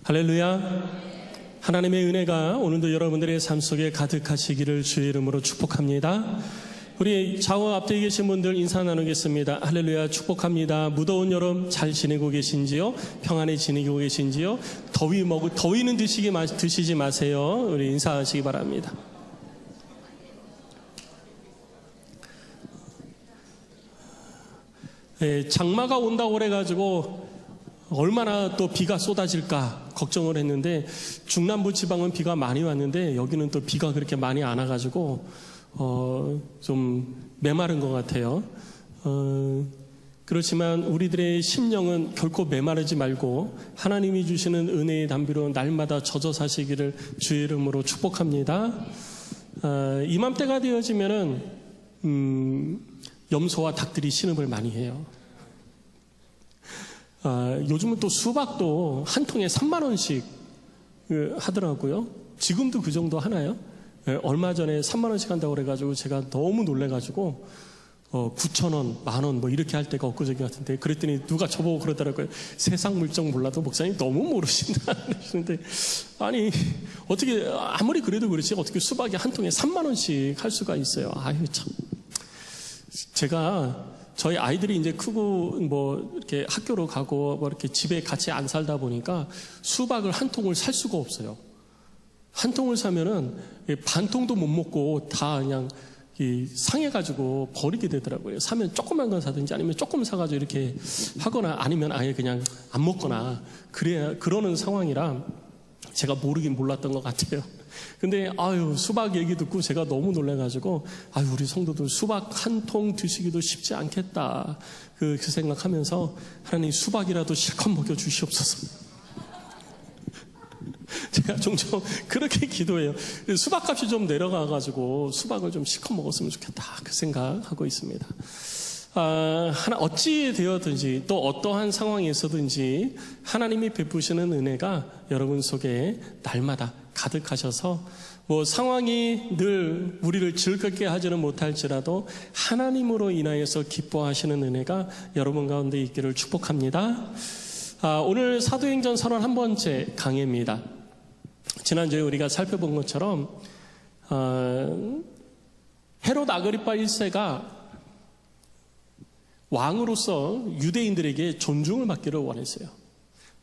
할렐루야. 하나님의 은혜가 오늘도 여러분들의 삶 속에 가득하시기를 주의 이름으로 축복합니다. 우리 좌우 앞에 계신 분들 인사 나누겠습니다. 할렐루야, 축복합니다. 무더운 여름 잘 지내고 계신지요? 평안히 지내고 계신지요? 더위는 드시지 마세요. 우리 인사하시기 바랍니다. 장마가 온다고 그래가지고 얼마나 또 비가 쏟아질까 걱정을 했는데, 중남부 지방은 비가 많이 왔는데 여기는 또 비가 그렇게 많이 안 와가지고 좀 메마른 것 같아요. 그렇지만 우리들의 심령은 결코 메마르지 말고 하나님이 주시는 은혜의 담비로 날마다 젖어 사시기를 주의 이름으로 축복합니다. 이맘때가 되어지면은 염소와 닭들이 신음을 많이 해요. 요즘은 또 수박도 한 통에 3만 원씩 하더라고요. 지금도 그 정도 하나요? 얼마 전에 3만 원씩 한다고 그래가지고 제가 너무 놀래가지고 9,000원, 만원 뭐 이렇게 할 때가 엊그저께 같은데, 그랬더니 누가 저보고 그러더라고요. 세상 물정 몰라도 목사님 너무 모르신다 그러시는데, 아니 어떻게 아무리 그래도 그렇지 어떻게 수박이 한 통에 3만 원씩 할 수가 있어요. 아유 참. 제가 저희 아이들이 이제 크고 뭐 이렇게 학교로 가고 뭐 이렇게 집에 같이 안 살다 보니까 수박을 한 통을 살 수가 없어요. 한 통을 사면은 반 통도 못 먹고 다 그냥 상해가지고 버리게 되더라고요. 사면 조그만 건 사든지 아니면 조금 사가지고 이렇게 하거나 아니면 아예 그냥 안 먹거나 그러는 상황이라 제가 모르긴 몰랐던 것 같아요. 근데 수박 얘기 듣고 제가 너무 놀라가지고 우리 성도들 수박 한 통 드시기도 쉽지 않겠다 그 생각하면서, 하나님 수박이라도 실컷 먹여 주시옵소서. 제가 종종 그렇게 기도해요. 수박값이 좀 내려가가지고 수박을 좀 실컷 먹었으면 좋겠다 그 생각하고 있습니다. 어찌 되었든지 또 어떠한 상황에서든지 하나님이 베푸시는 은혜가 여러분 속에 날마다 가득하셔서, 뭐 상황이 늘 우리를 즐겁게 하지는 못할지라도 하나님으로 인하여서 기뻐하시는 은혜가 여러분 가운데 있기를 축복합니다. 오늘 사도행전 31번째 강해입니다. 지난주에 우리가 살펴본 것처럼 헤롯 아그리파 1세가 왕으로서 유대인들에게 존중을 받기를 원했어요.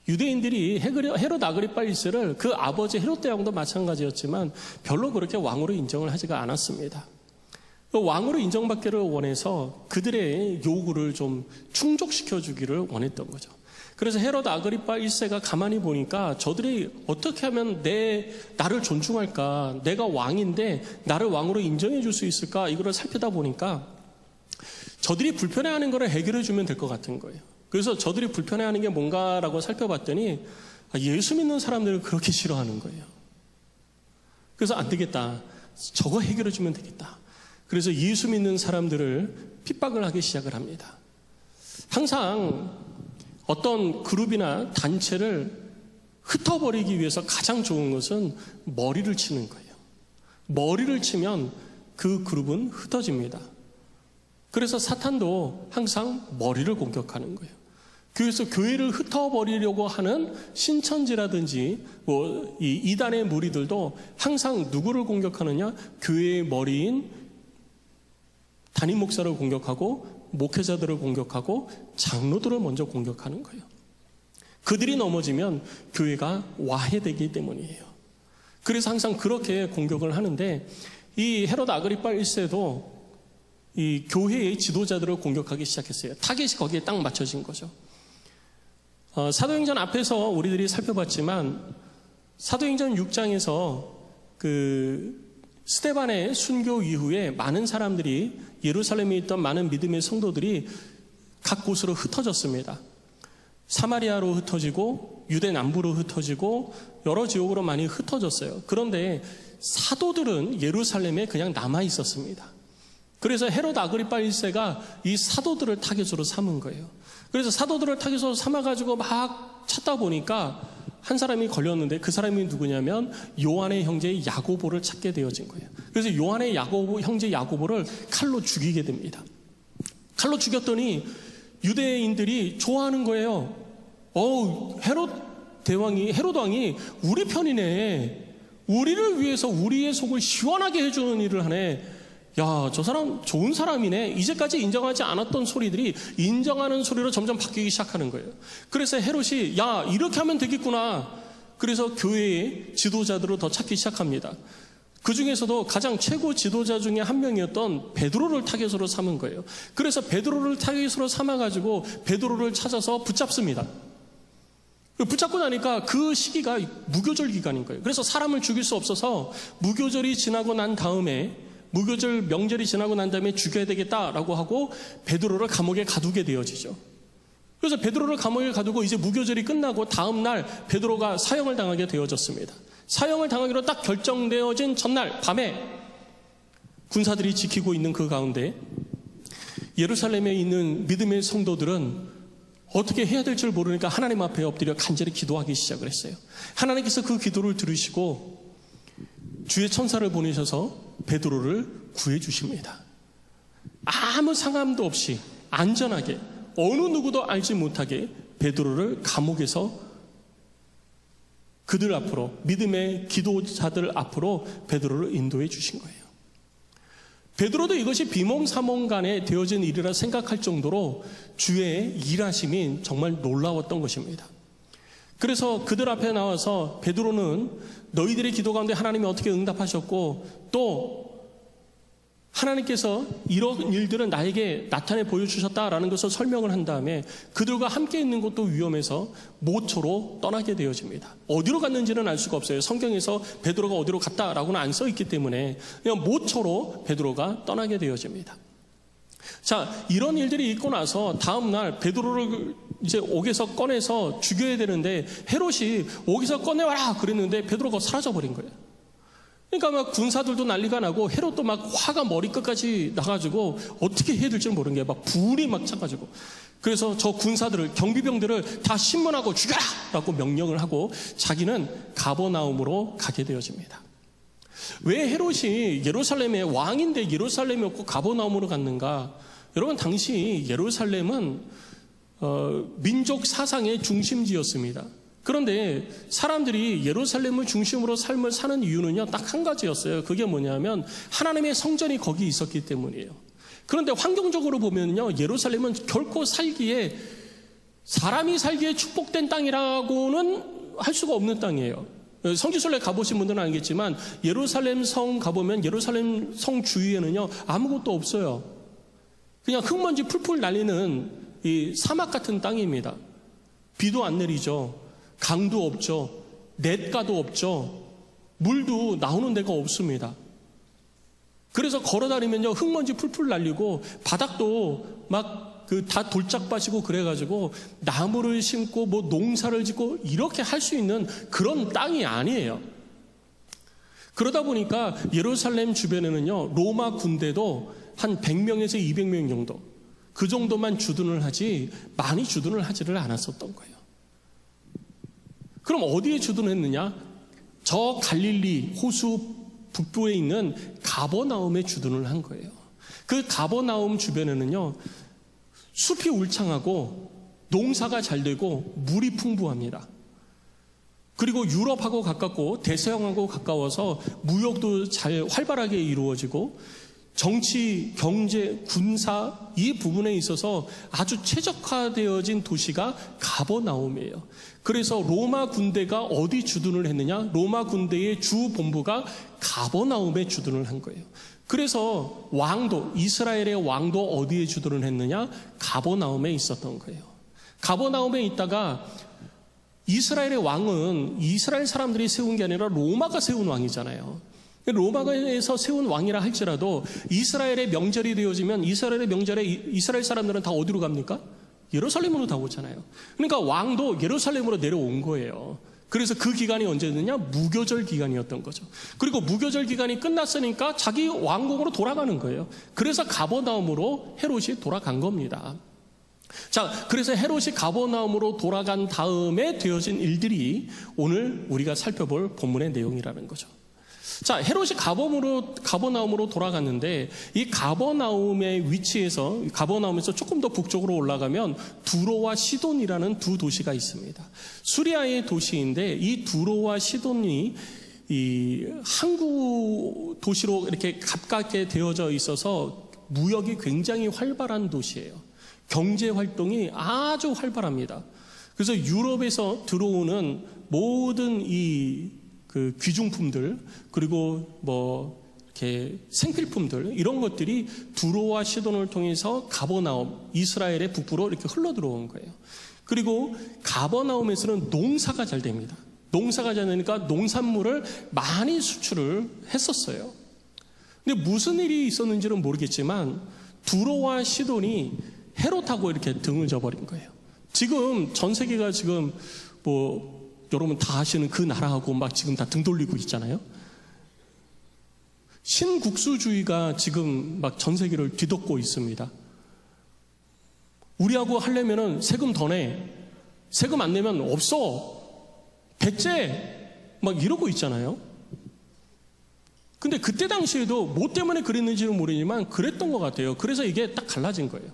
유대인들이 헤롯 아그리파 1세를 그 아버지 헤롯 대왕도 마찬가지였지만 별로 그렇게 왕으로 인정을 하지가 않았습니다. 왕으로 인정받기를 원해서 그들의 요구를 좀 충족시켜 주기를 원했던 거죠. 그래서 헤롯 아그리파 1세가 가만히 보니까 저들이 어떻게 하면 나를 존중할까, 내가 왕인데 나를 왕으로 인정해 줄 수 있을까, 이거를 살피다 보니까 저들이 불편해하는 거를 해결해 주면 될 것 같은 거예요. 그래서 저들이 불편해하는 게 뭔가라고 살펴봤더니 예수 믿는 사람들을 그렇게 싫어하는 거예요. 그래서 안 되겠다, 저거 해결해 주면 되겠다. 그래서 예수 믿는 사람들을 핍박을 하기 시작을 합니다. 항상 어떤 그룹이나 단체를 흩어버리기 위해서 가장 좋은 것은 머리를 치는 거예요. 머리를 치면 그 그룹은 흩어집니다. 그래서 사탄도 항상 머리를 공격하는 거예요. 그래서 교회를 흩어버리려고 하는 신천지라든지 이 이단의 무리들도 항상 누구를 공격하느냐? 교회의 머리인 담임 목사를 공격하고 목회자들을 공격하고 장로들을 먼저 공격하는 거예요. 그들이 넘어지면 교회가 와해되기 때문이에요. 그래서 항상 그렇게 공격을 하는데, 이 헤롯 아그리파 1세도 이 교회의 지도자들을 공격하기 시작했어요. 타겟이 거기에 딱 맞춰진 거죠. 사도행전 앞에서 우리들이 살펴봤지만 사도행전 6장에서 스데반의 순교 이후에 많은 사람들이, 예루살렘에 있던 많은 믿음의 성도들이 각 곳으로 흩어졌습니다. 사마리아로 흩어지고 유대 남부로 흩어지고 여러 지역으로 많이 흩어졌어요. 그런데 사도들은 예루살렘에 그냥 남아 있었습니다. 그래서 헤롯 아그리파 1세가 이 사도들을 타겟으로 삼은 거예요. 그래서 사도들을 타겟으로 삼아가지고 막 찾다 보니까 한 사람이 걸렸는데, 그 사람이 누구냐면 요한의 형제 야고보를 찾게 되어진 거예요. 그래서 요한의 형제 야고보를 칼로 죽이게 됩니다. 칼로 죽였더니 유대인들이 좋아하는 거예요. 헤롯 대왕이, 헤롯 왕이 우리 편이네. 우리를 위해서 우리의 속을 시원하게 해주는 일을 하네. 야, 저 사람 좋은 사람이네. 이제까지 인정하지 않았던 소리들이 인정하는 소리로 점점 바뀌기 시작하는 거예요. 그래서 헤롯이 야, 이렇게 하면 되겠구나. 그래서 교회의 지도자들을 더 찾기 시작합니다. 그 중에서도 가장 최고 지도자 중에 한 명이었던 베드로를 타겟으로 삼은 거예요. 그래서 베드로를 타겟으로 삼아가지고 베드로를 찾아서 붙잡습니다. 붙잡고 나니까 그 시기가 무교절 기간인 거예요. 그래서 사람을 죽일 수 없어서 무교절이 지나고 난 다음에, 무교절 명절이 지나고 난 다음에 죽여야 되겠다라고 하고 베드로를 감옥에 가두게 되어지죠. 그래서 베드로를 감옥에 가두고 이제 무교절이 끝나고 다음 날 베드로가 사형을 당하게 되어졌습니다. 사형을 당하기로 딱 결정되어진 전날 밤에 군사들이 지키고 있는 그 가운데 예루살렘에 있는 믿음의 성도들은 어떻게 해야 될 줄 모르니까 하나님 앞에 엎드려 간절히 기도하기 시작을 했어요. 하나님께서 그 기도를 들으시고 주의 천사를 보내셔서 베드로를 구해 주십니다. 아무 상함도 없이 안전하게 어느 누구도 알지 못하게 베드로를 감옥에서 그들 앞으로, 믿음의 기도자들 앞으로 베드로를 인도해 주신 거예요. 베드로도 이것이 비몽사몽간에 되어진 일이라 생각할 정도로 주의 일하심이 정말 놀라웠던 것입니다. 그래서 그들 앞에 나와서 베드로는 너희들의 기도 가운데 하나님이 어떻게 응답하셨고 또 하나님께서 이런 일들은 나에게 나타내 보여주셨다라는 것을 설명을 한 다음에 그들과 함께 있는 것도 위험해서 모초로 떠나게 되어집니다. 어디로 갔는지는 알 수가 없어요. 성경에서 베드로가 어디로 갔다라고는 안 써 있기 때문에 그냥 모초로 베드로가 떠나게 되어집니다. 자, 이런 일들이 있고 나서 다음 날 베드로를 이제 옥에서 꺼내서 죽여야 되는데 헤롯이 옥에서 꺼내와라 그랬는데 베드로가 사라져버린 거예요. 그러니까 막 군사들도 난리가 나고 헤롯도 막 화가 머리끝까지 나가지고 어떻게 해야 될지 모르는 게 막 불이 막 차가지고 그래서 저 군사들을, 경비병들을 다 신문하고 죽여라! 라고 명령을 하고 자기는 가버나움으로 가게 되어집니다. 왜 헤롯이 예루살렘의 왕인데 예루살렘이 없고 가버나움으로 갔는가? 여러분, 당시 예루살렘은 민족 사상의 중심지였습니다. 그런데 사람들이 예루살렘을 중심으로 삶을 사는 이유는요, 딱 한 가지였어요. 그게 뭐냐면 하나님의 성전이 거기 있었기 때문이에요. 그런데 환경적으로 보면요, 예루살렘은 결코 사람이 살기에 축복된 땅이라고는 할 수가 없는 땅이에요. 성지순례 가보신 분들은 알겠지만 예루살렘 성 가보면 예루살렘 성 주위에는요 아무것도 없어요. 그냥 흙먼지 풀풀 날리는 이 사막 같은 땅입니다. 비도 안 내리죠. 강도 없죠. 냇가도 없죠. 물도 나오는 데가 없습니다. 그래서 걸어다니면요 흙먼지 풀풀 날리고 바닥도 막 다 돌짝 빠지고 그래가지고 나무를 심고 뭐 농사를 짓고 이렇게 할 수 있는 그런 땅이 아니에요. 그러다 보니까 예루살렘 주변에는요 로마 군대도 한 100명에서 200명 정도 그 정도만 주둔을 하지 많이 주둔을 하지를 않았었던 거예요. 그럼 어디에 주둔했느냐? 저 갈릴리 호수 북부에 있는 가버나움에 주둔을 한 거예요. 그 가버나움 주변에는요 숲이 울창하고 농사가 잘 되고 물이 풍부합니다. 그리고 유럽하고 가깝고 대서양하고 가까워서 무역도 잘 활발하게 이루어지고 정치, 경제, 군사 이 부분에 있어서 아주 최적화되어진 도시가 가버나움이에요. 그래서 로마 군대가 어디 주둔을 했느냐? 로마 군대의 주 본부가 가버나움에 주둔을 한 거예요. 그래서 왕도, 이스라엘의 왕도 어디에 주둔을 했느냐? 가버나움에 있었던 거예요. 가버나움에 있다가 이스라엘의 왕은 이스라엘 사람들이 세운 게 아니라 로마가 세운 왕이잖아요. 로마에서 세운 왕이라 할지라도 이스라엘의 명절이 되어지면 이스라엘의 명절에 이스라엘 사람들은 다 어디로 갑니까? 예루살렘으로 다 오잖아요. 그러니까 왕도 예루살렘으로 내려온 거예요. 그래서 그 기간이 언제였느냐? 무교절 기간이었던 거죠. 그리고 무교절 기간이 끝났으니까 자기 왕궁으로 돌아가는 거예요. 그래서 가버나움으로 헤롯이 돌아간 겁니다. 자, 그래서 헤롯이 가버나움으로 돌아간 다음에 되어진 일들이 오늘 우리가 살펴볼 본문의 내용이라는 거죠. 자, 헤롯이 가버나움으로 돌아갔는데 이 가버나움의 위치에서 가버나움에서 조금 더 북쪽으로 올라가면 두로와 시돈이라는 두 도시가 있습니다. 수리아의 도시인데 이 두로와 시돈이 이 항구 도시로 이렇게 가깝게 되어져 있어서 무역이 굉장히 활발한 도시예요. 경제 활동이 아주 활발합니다. 그래서 유럽에서 들어오는 모든 그 귀중품들 그리고 뭐 이렇게 생필품들 이런 것들이 두로와 시돈을 통해서 가버나움 이스라엘의 북부로 이렇게 흘러 들어온 거예요. 그리고 가버나움에서는 농사가 잘 됩니다. 농사가 잘 되니까 농산물을 많이 수출을 했었어요. 근데 무슨 일이 있었는지는 모르겠지만 두로와 시돈이 헤롯하고 이렇게 등을 져버린 거예요. 지금 전 세계가 지금 뭐 여러분 다 아시는 그 나라하고 막 지금 다 등 돌리고 있잖아요. 신국수주의가 지금 막 전 세계를 뒤덮고 있습니다. 우리하고 하려면은 세금 더 내. 세금 안 내면 없어. 백제. 막 이러고 있잖아요. 근데 그때 당시에도 뭐 때문에 그랬는지는 모르지만 그랬던 것 같아요. 그래서 이게 딱 갈라진 거예요.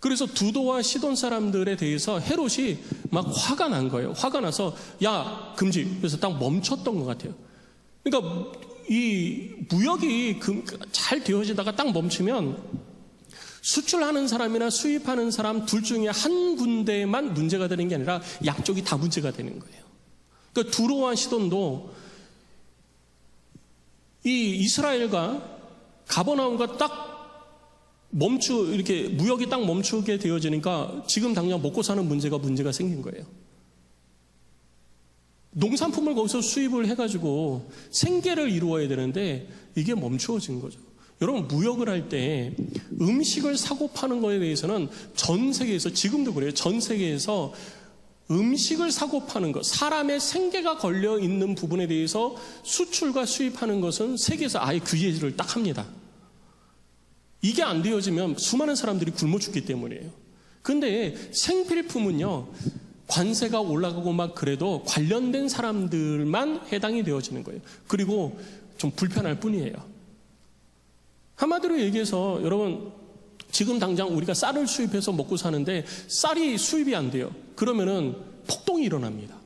그래서 두도와 시돈 사람들에 대해서 헤롯이 막 화가 난 거예요. 화가 나서 야 금지. 그래서 딱 멈췄던 것 같아요. 그러니까 이 무역이 잘 되어지다가 딱 멈추면 수출하는 사람이나 수입하는 사람 둘 중에 한 군데만 문제가 되는 게 아니라 양쪽이 다 문제가 되는 거예요. 그러니까 두로와 시돈도 이 이스라엘과 가버나움과 딱 이렇게 무역이 딱 멈추게 되어지니까 지금 당장 먹고 사는 문제가 생긴 거예요. 농산품을 거기서 수입을 해가지고 생계를 이루어야 되는데 이게 멈추어진 거죠. 여러분 무역을 할 때 음식을 사고 파는 거에 대해서는 전 세계에서 지금도 그래요. 전 세계에서 음식을 사고 파는 것, 사람의 생계가 걸려 있는 부분에 대해서 수출과 수입하는 것은 세계에서 아예 규제를 딱 합니다. 이게 안 되어지면 수많은 사람들이 굶어 죽기 때문이에요. 근데 생필품은요, 관세가 올라가고 막 그래도 관련된 사람들만 해당이 되어지는 거예요. 그리고 좀 불편할 뿐이에요. 한마디로 얘기해서 여러분, 지금 당장 우리가 쌀을 수입해서 먹고 사는데 쌀이 수입이 안 돼요. 그러면은 폭동이 일어납니다.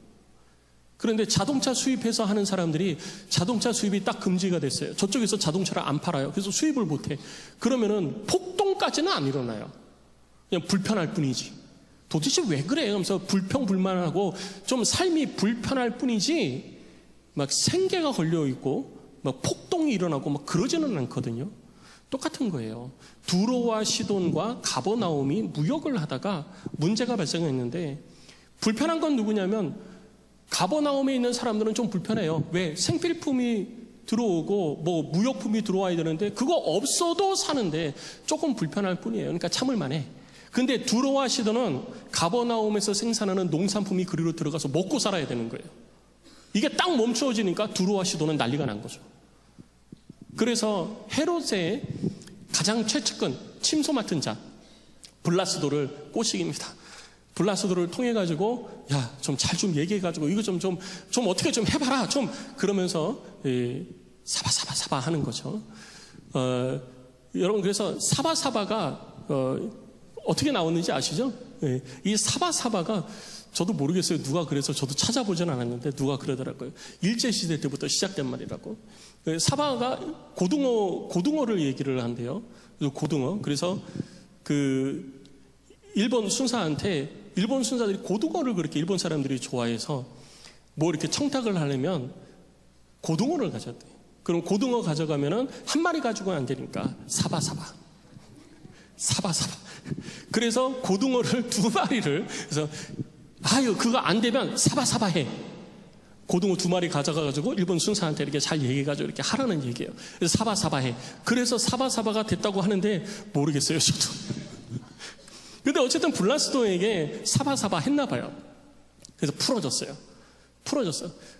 그런데 자동차 수입해서 하는 사람들이 자동차 수입이 딱 금지가 됐어요. 저쪽에서 자동차를 안 팔아요. 그래서 수입을 못해. 그러면은 폭동까지는 안 일어나요. 그냥 불편할 뿐이지. 도대체 왜 그래? 하면서 불평불만하고 좀 삶이 불편할 뿐이지 막 생계가 걸려있고 막 폭동이 일어나고 막 그러지는 않거든요. 똑같은 거예요. 두로와 시돈과 가버나움이 무역을 하다가 문제가 발생했는데 불편한 건 누구냐면 가버나움에 있는 사람들은 좀 불편해요. 왜? 생필품이 들어오고 뭐 무역품이 들어와야 되는데 그거 없어도 사는데 조금 불편할 뿐이에요. 그러니까 참을 만해. 근데 두로와 시돈은 가버나움에서 생산하는 농산품이 그리로 들어가서 먹고 살아야 되는 거예요. 이게 딱 멈추어지니까 두로와 시돈은 난리가 난 거죠. 그래서 헤롯의 가장 최측근 침소 맡은 자 블라스도를 꼬시깁니다. 블라스도를 통해 가지고 야, 좀 잘 좀 얘기해 가지고 이거 좀 어떻게 좀 해봐라 좀 그러면서 사바사바 하는 거죠. 여러분 그래서 사바사바가 어떻게 나왔는지 아시죠? 이 사바사바가 저도 모르겠어요. 누가 그래서 저도 찾아보진 않았는데 누가 그러더라고요. 일제시대 때부터 시작된 말이라고. 사바가 고등어를 얘기를 한대요. 고등어. 그래서 그 일본 순사들이 고등어를 그렇게 일본 사람들이 좋아해서 뭐 이렇게 청탁을 하려면 고등어를 가져왔대요. 그럼 고등어 가져가면은 한 마리 가지고는 안 되니까 사바사바. 그래서 고등어를 2마리를 그래서 아유 그거 안 되면 사바사바 해. 고등어 2마리 가져가가지고 일본 순사한테 이렇게 잘 얘기해가지고 이렇게 하라는 얘기예요. 그래서 사바사바 해. 그래서 사바사바가 됐다고 하는데 모르겠어요 저도. 근데 어쨌든 블라스도에게 사바사바 했나 봐요. 그래서 풀어졌어요.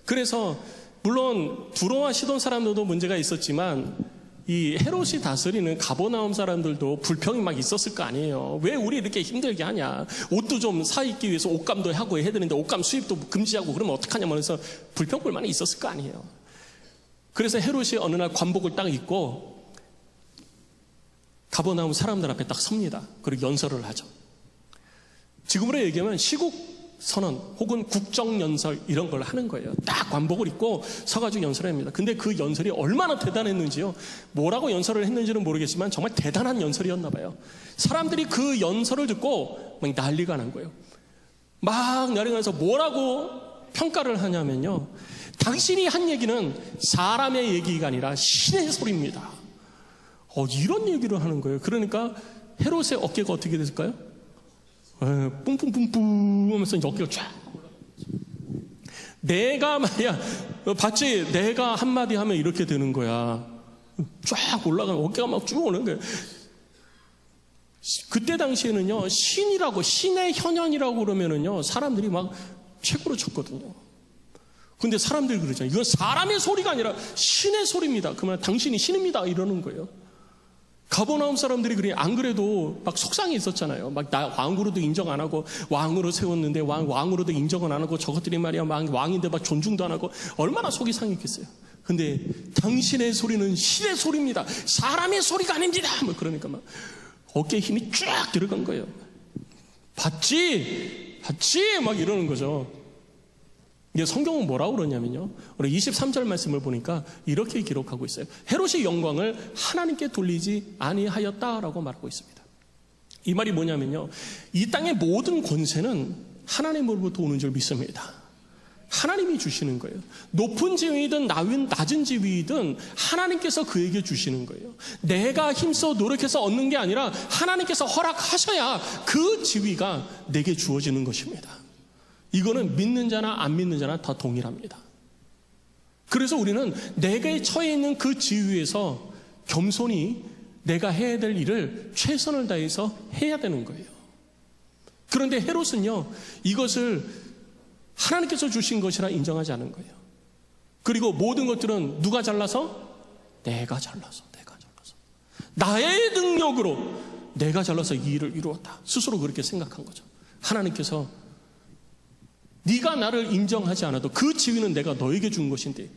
그래서 물론 두로와 시돈 사람들도 문제가 있었지만 이 헤롯이 다스리는 가버나움 사람들도 불평이 막 있었을 거 아니에요. 왜 우리 이렇게 힘들게 하냐. 옷도 좀 사입기 위해서 옷감도 하고 해야 되는데 옷감 수입도 금지하고 그러면 어떡하냐 하면서 불평불만이 있었을 거 아니에요. 그래서 헤롯이 어느 날 관복을 딱 입고 가버나움 사람들 앞에 딱 섭니다. 그리고 연설을 하죠. 지금으로 얘기하면 시국 선언 혹은 국정연설 이런 걸 하는 거예요. 딱 관복을 입고 서가지고 연설을 합니다. 근데 그 연설이 얼마나 대단했는지요. 뭐라고 연설을 했는지는 모르겠지만 정말 대단한 연설이었나 봐요. 사람들이 그 연설을 듣고 막 난리가 난 거예요. 막 난리가 나서 뭐라고 평가를 하냐면요. 당신이 한 얘기는 사람의 얘기가 아니라 신의 소리입니다. 이런 얘기를 하는 거예요. 그러니까 헤롯의 어깨가 어떻게 됐을까요? 뿡뿡뿡뿡 하면서 이제 어깨가 쫙 내가 말이야 봤지? 내가 한마디 하면 이렇게 되는 거야. 쫙 올라가면 어깨가 막 쭉 오는 거예요. 그때 당시에는요 신이라고 신의 현현이라고 그러면은요 사람들이 막 최고로 쳤거든요. 근데 사람들이 그러잖아요. 이건 사람의 소리가 아니라 신의 소리입니다. 그러면 당신이 신입니다 이러는 거예요. 가버나움 사람들이 그래 안 그래도 막 속상이 있었잖아요. 막 나 왕으로도 인정 안 하고 왕으로 세웠는데 왕으로도 인정은 안 하고 저것들이 말이야 막 왕인데 막 존중도 안 하고 얼마나 속이 상했겠어요. 근데 당신의 소리는 신의 소리입니다. 사람의 소리가 아닙니다. 뭐 그러니까 막 어깨에 힘이 쫙 들어간 거예요. 봤지? 막 이러는 거죠. 이게 성경은 뭐라고 그러냐면요. 우리 23절 말씀을 보니까 이렇게 기록하고 있어요. 헤롯이 영광을 하나님께 돌리지 아니하였다라고 말하고 있습니다. 이 말이 뭐냐면요. 이 땅의 모든 권세는 하나님으로부터 오는 줄 믿습니다. 하나님이 주시는 거예요. 높은 지위이든 낮은 지위이든 하나님께서 그에게 주시는 거예요. 내가 힘써 노력해서 얻는 게 아니라 하나님께서 허락하셔야 그 지위가 내게 주어지는 것입니다. 이거는 믿는 자나 안 믿는 자나 다 동일합니다. 그래서 우리는 내가 처해 있는 그 지위에서 겸손히 내가 해야 될 일을 최선을 다해서 해야 되는 거예요. 그런데 헤롯은요 이것을 하나님께서 주신 것이라 인정하지 않은 거예요. 그리고 모든 것들은 누가 잘라서? 내가 잘라서 나의 능력으로 내가 잘라서 이 일을 이루었다. 스스로 그렇게 생각한 거죠. 하나님께서 네가 나를 인정하지 않아도 그 지위는 내가 너에게 준 것인데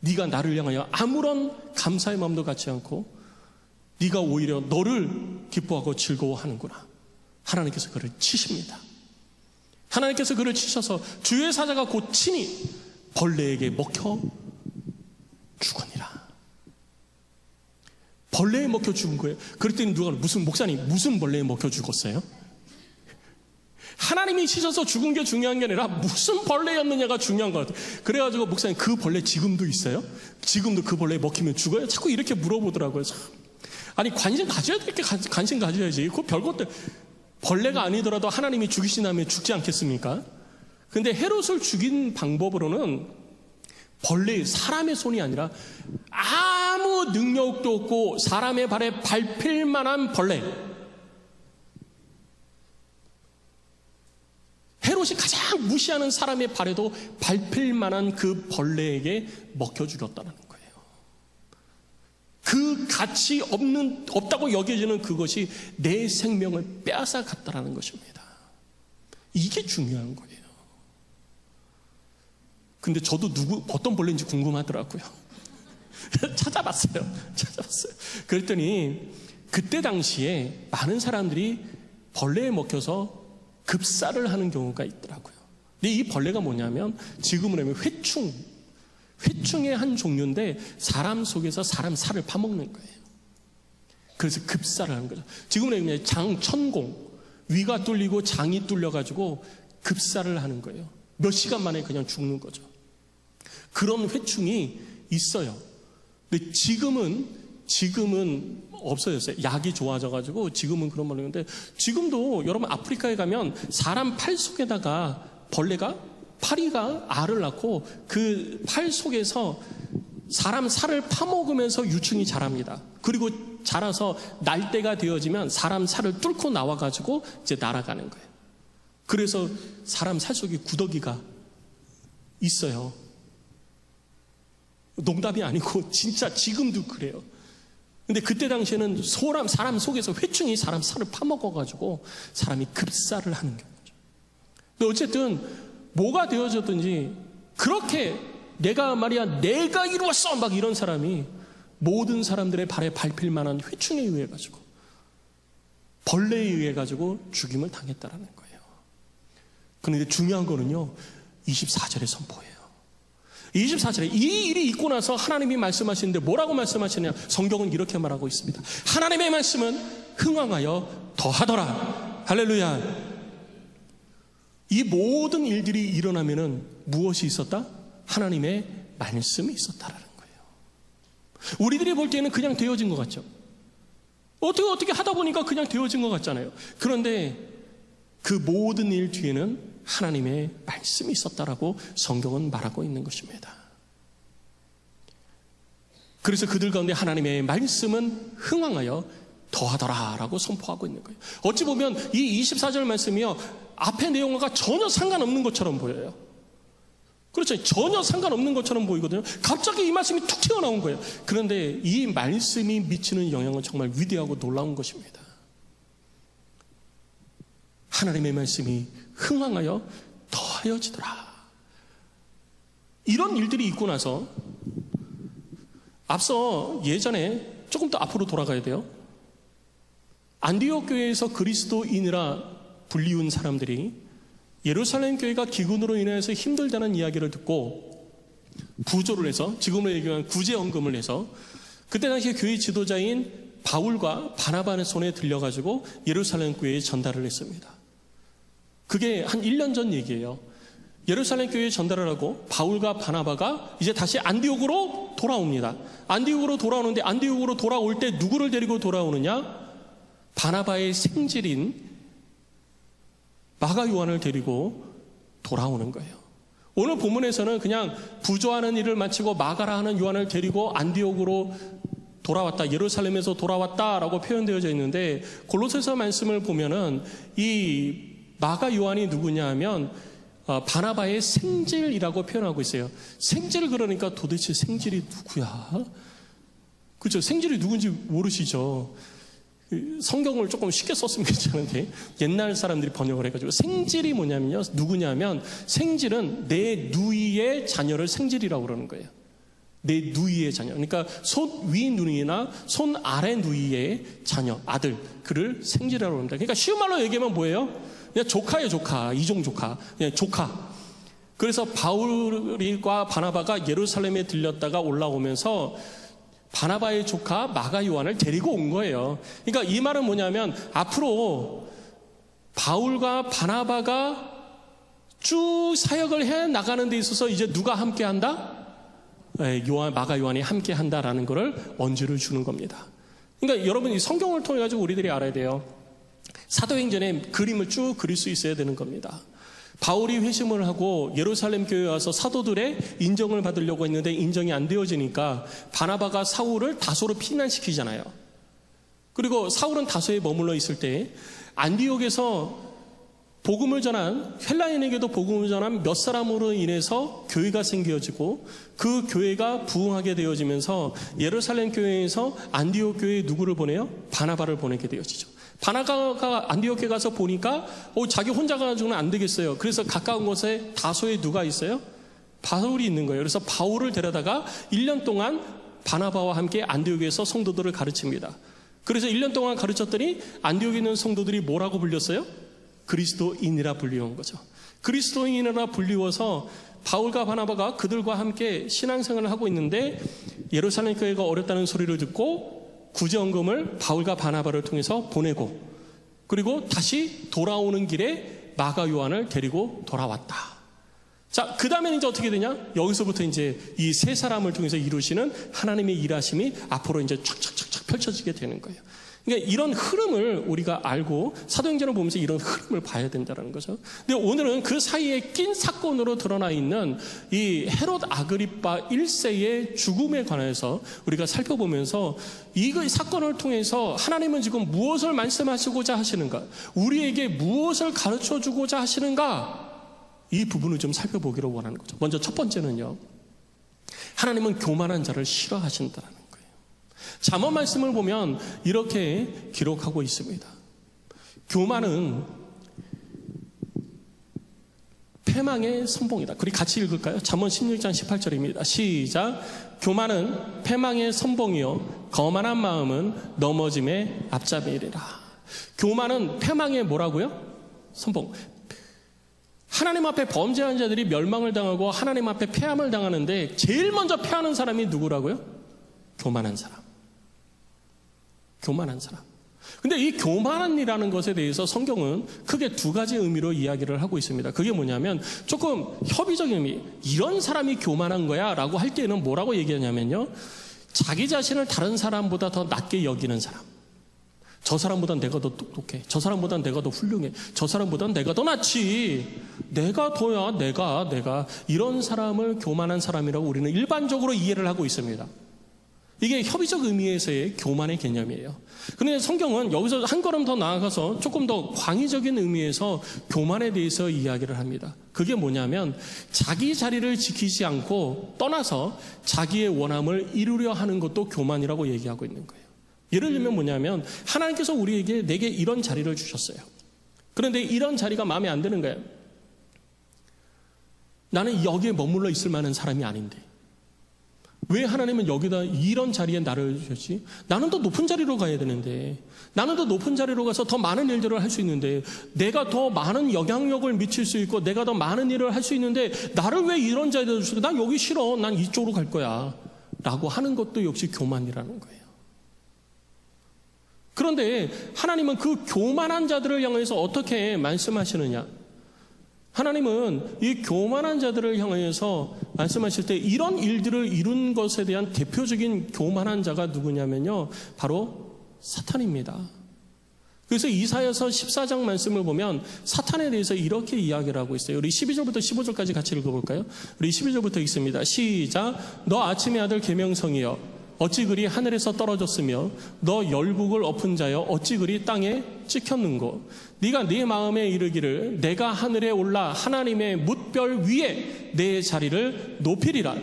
네가 나를 향하여 아무런 감사의 마음도 갖지 않고 네가 오히려 너를 기뻐하고 즐거워하는구나. 하나님께서 그를 치십니다. 하나님께서 그를 치셔서 주의 사자가 곧 친히 벌레에게 먹혀 죽으니라. 벌레에 먹혀 죽은 거예요. 그랬더니 누가 무슨 목사님 무슨 벌레에 먹혀 죽었어요? 하나님이 치셔서 죽은 게 중요한 게 아니라 무슨 벌레였느냐가 중요한 것 같아요. 그래가지고 목사님 그 벌레 지금도 있어요? 지금도 그 벌레에 먹히면 죽어요? 자꾸 이렇게 물어보더라고요. 아니 관심 가져야 될 게 관심 가져야지. 그 별것들 벌레가 아니더라도 하나님이 죽이신 다음에 죽지 않겠습니까? 근데 헤롯을 죽인 방법으로는 벌레 사람의 손이 아니라 아무 능력도 없고 사람의 발에 밟힐 만한 벌레, 헤롯이 가장 무시하는 사람의 발에도 밟힐 만한 그 벌레에게 먹혀 죽였다는 거예요. 그 가치 없다고 여겨지는 그것이 내 생명을 빼앗아 갔다는 것입니다. 이게 중요한 거예요. 근데 저도 어떤 벌레인지 궁금하더라고요. 찾아봤어요. 그랬더니 그때 당시에 많은 사람들이 벌레에 먹혀서 급사를 하는 경우가 있더라고요. 근데 이 벌레가 뭐냐면 지금으로 하면 회충의 한 종류인데 사람 속에서 사람 살을 파먹는 거예요. 그래서 급사를 하는 거죠. 지금으로 하면 장천공, 위가 뚫리고 장이 뚫려가지고 급사를 하는 거예요. 몇 시간 만에 그냥 죽는 거죠. 그런 회충이 있어요. 근데 지금은 없어졌어요. 약이 좋아져가지고 지금은 그런 벌레인데 지금도 여러분 아프리카에 가면 사람 팔 속에다가 파리가 알을 낳고 그 팔 속에서 사람 살을 파먹으면서 유충이 자랍니다. 그리고 자라서 날 때가 되어지면 사람 살을 뚫고 나와가지고 이제 날아가는 거예요. 그래서 사람 살 속에 구더기가 있어요. 농담이 아니고 진짜 지금도 그래요. 근데 그때 당시에는 사람 속에서 회충이 사람 살을 파먹어가지고 사람이 급사를 하는 경우죠. 근데 어쨌든 뭐가 되어졌든지 그렇게 내가 이루었어 막 이런 사람이 모든 사람들의 발에 밟힐 만한 회충에 의해 가지고 벌레에 의해 가지고 죽임을 당했다라는 거예요. 그런데 중요한 거는요 24절의 선포예요. 24절에 이 일이 있고 나서 하나님이 말씀하시는데 뭐라고 말씀하시느냐? 성경은 이렇게 말하고 있습니다. 하나님의 말씀은 흥왕하여 더하더라. 할렐루야. 이 모든 일들이 일어나면은 무엇이 있었다? 하나님의 말씀이 있었다라는 거예요. 우리들이 볼 때는 그냥 되어진 것 같죠. 어떻게 하다 보니까 그냥 되어진 것 같잖아요. 그런데 그 모든 일 뒤에는 하나님의 말씀이 있었다라고 성경은 말하고 있는 것입니다. 그래서 그들 가운데 하나님의 말씀은 흥왕하여 더하더라라고 선포하고 있는 거예요. 어찌 보면 이 24절 말씀이요 앞의 내용과 전혀 상관없는 것처럼 보여요. 그렇죠. 전혀 상관없는 것처럼 보이거든요. 갑자기 이 말씀이 툭 튀어나온 거예요. 그런데 이 말씀이 미치는 영향은 정말 위대하고 놀라운 것입니다. 하나님의 말씀이 흥왕하여 더하여지더라. 이런 일들이 있고 나서 앞서 예전에 조금 더 앞으로 돌아가야 돼요. 안디옥 교회에서 그리스도인이라 불리운 사람들이 예루살렘 교회가 기근으로 인해서 힘들다는 이야기를 듣고 부조를 해서 지금으로 얘기하면 구제언금을 해서 그때 당시 교회 지도자인 바울과 바나바의 손에 들려가지고 예루살렘 교회에 전달을 했습니다. 그게 한 1년 전 얘기예요. 예루살렘 교회에 전달을 하고 바울과 바나바가 이제 다시 안디옥으로 돌아옵니다. 안디옥으로 돌아오는데 안디옥으로 돌아올 때 누구를 데리고 돌아오느냐? 바나바의 생질인 마가 요한을 데리고 돌아오는 거예요. 오늘 본문에서는 그냥 부조하는 일을 마치고 마가라 하는 요한을 데리고 안디옥으로 돌아왔다, 예루살렘에서 돌아왔다라고 표현되어져 있는데 골로새서 말씀을 보면은 이 마가 요한이 누구냐 하면 바나바의 생질이라고 표현하고 있어요. 생질 그러니까 도대체 생질이 누구야? 그렇죠? 생질이 누군지 모르시죠? 성경을 조금 쉽게 썼으면 괜찮은데 옛날 사람들이 번역을 해가지고 생질이 뭐냐면요, 누구냐면 생질은 내 누이의 자녀를 생질이라고 그러는 거예요. 내 누이의 자녀, 그러니까 손 위 누이나 손 아래 누이의 자녀, 아들, 그를 생질이라고 합니다. 그러니까 쉬운 말로 얘기하면 뭐예요? 그냥 조카예요, 조카, 이종 조카, 그냥 조카. 그래서 바울과 바나바가 예루살렘에 들렸다가 올라오면서 바나바의 조카 마가 요한을 데리고 온 거예요. 그러니까 이 말은 뭐냐면 앞으로 바울과 바나바가 쭉 사역을 해 나가는 데 있어서 이제 누가 함께 한다? 마가 요한이 함께 한다라는 것을 언지를 주는 겁니다. 그러니까 여러분 이 성경을 통해 가지고 우리들이 알아야 돼요. 사도행전에 그림을 쭉 그릴 수 있어야 되는 겁니다. 바울이 회심을 하고 예루살렘 교회에 와서 사도들의 인정을 받으려고 했는데 인정이 안 되어지니까 바나바가 사울을 다소로 피난시키잖아요. 그리고 사울은 다소에 머물러 있을 때 안디옥에서 복음을 전한, 헬라인에게도 복음을 전한 몇 사람으로 인해서 교회가 생겨지고 그 교회가 부흥하게 되어지면서 예루살렘 교회에서 안디옥 교회에 누구를 보내요? 바나바를 보내게 되어지죠. 바나바가 안디옥에 가서 보니까 자기 혼자 가지고는 안 되겠어요. 그래서 가까운 곳에 다소에 누가 있어요? 바울이 있는 거예요. 그래서 바울을 데려다가 1년 동안 바나바와 함께 안디옥에서 성도들을 가르칩니다. 그래서 1년 동안 가르쳤더니 안디옥에 있는 성도들이 뭐라고 불렸어요? 그리스도인이라 불리운 거죠. 그리스도인이라 불리워서 바울과 바나바가 그들과 함께 신앙생활을 하고 있는데 예루살렘 교회가 어렵다는 소리를 듣고 구제언금을 바울과 바나바를 통해서 보내고 그리고 다시 돌아오는 길에 마가 요한을 데리고 돌아왔다. 자, 그 다음에는 이제 어떻게 되냐? 여기서부터 이제 이 세 사람을 통해서 이루시는 하나님의 일하심이 앞으로 이제 촥촥촥촥 펼쳐지게 되는 거예요. 그러니까 이런 흐름을 우리가 알고 사도행전을 보면서 이런 흐름을 봐야 된다는 거죠. 근데 오늘은 그 사이에 낀 사건으로 드러나 있는 이 헤롯 아그리파 1세의 죽음에 관해서 우리가 살펴보면서 이 사건을 통해서 하나님은 지금 무엇을 말씀하시고자 하시는가? 우리에게 무엇을 가르쳐주고자 하시는가? 이 부분을 좀 살펴보기를 원하는 거죠. 먼저 첫 번째는요. 하나님은 교만한 자를 싫어하신다는 거예요. 잠언 말씀을 보면 이렇게 기록하고 있습니다. 교만은 패망의 선봉이다. 우리 같이 읽을까요? 잠언 16장 18절입니다. 시작. 교만은 패망의 선봉이요 거만한 마음은 넘어짐의 앞잡이리라. 교만은 패망의 뭐라고요? 선봉. 하나님 앞에 범죄한 자들이 멸망을 당하고 하나님 앞에 패함을 당하는데 제일 먼저 패하는 사람이 누구라고요? 교만한 사람. 교만한 사람. 근데 이 교만이라는 것에 대해서 성경은 크게 두 가지 의미로 이야기를 하고 있습니다. 그게 뭐냐면 조금 협의적인 의미, 이런 사람이 교만한 거야 라고 할 때는 뭐라고 얘기하냐면요, 자기 자신을 다른 사람보다 더 낮게 여기는 사람. 저 사람보단 내가 더 똑똑해, 저 사람보단 내가 더 훌륭해, 저 사람보단 내가 더 낫지, 내가 더야, 내가 이런 사람을 교만한 사람이라고 우리는 일반적으로 이해를 하고 있습니다. 이게 협의적 의미에서의 교만의 개념이에요. 그런데 성경은 여기서 한 걸음 더 나아가서 조금 더 광의적인 의미에서 교만에 대해서 이야기를 합니다. 그게 뭐냐면 자기 자리를 지키지 않고 떠나서 자기의 원함을 이루려 하는 것도 교만이라고 얘기하고 있는 거예요. 예를 들면 뭐냐면 하나님께서 내게 이런 자리를 주셨어요. 그런데 이런 자리가 마음에 안 드는 거예요. 나는 여기에 머물러 있을 만한 사람이 아닌데 왜 하나님은 여기다 이런 자리에 나를 주셨지? 나는 더 높은 자리로 가야 되는데, 나는 더 높은 자리로 가서 더 많은 일들을 할 수 있는데, 내가 더 많은 영향력을 미칠 수 있고 내가 더 많은 일을 할 수 있는데 나를 왜 이런 자리에 주셨어? 난 여기 싫어, 난 이쪽으로 갈 거야 라고 하는 것도 역시 교만이라는 거예요. 그런데 하나님은 그 교만한 자들을 향해서 어떻게 말씀하시느냐? 하나님은 이 교만한 자들을 향해서 말씀하실 때 이런 일들을 이룬 것에 대한 대표적인 교만한 자가 누구냐면요, 바로 사탄입니다. 그래서 이사야서 14장 말씀을 보면 사탄에 대해서 이렇게 이야기를 하고 있어요. 우리 12절부터 15절까지 같이 읽어볼까요? 우리 12절부터 읽습니다. 시작. 너 아침의 아들 계명성이여 어찌 그리 하늘에서 떨어졌으며 너 열국을 엎은 자여 어찌 그리 땅에 찍혔는고 네가 네 마음에 이르기를 내가 하늘에 올라 하나님의 뭇별 위에 내 자리를 높이리라.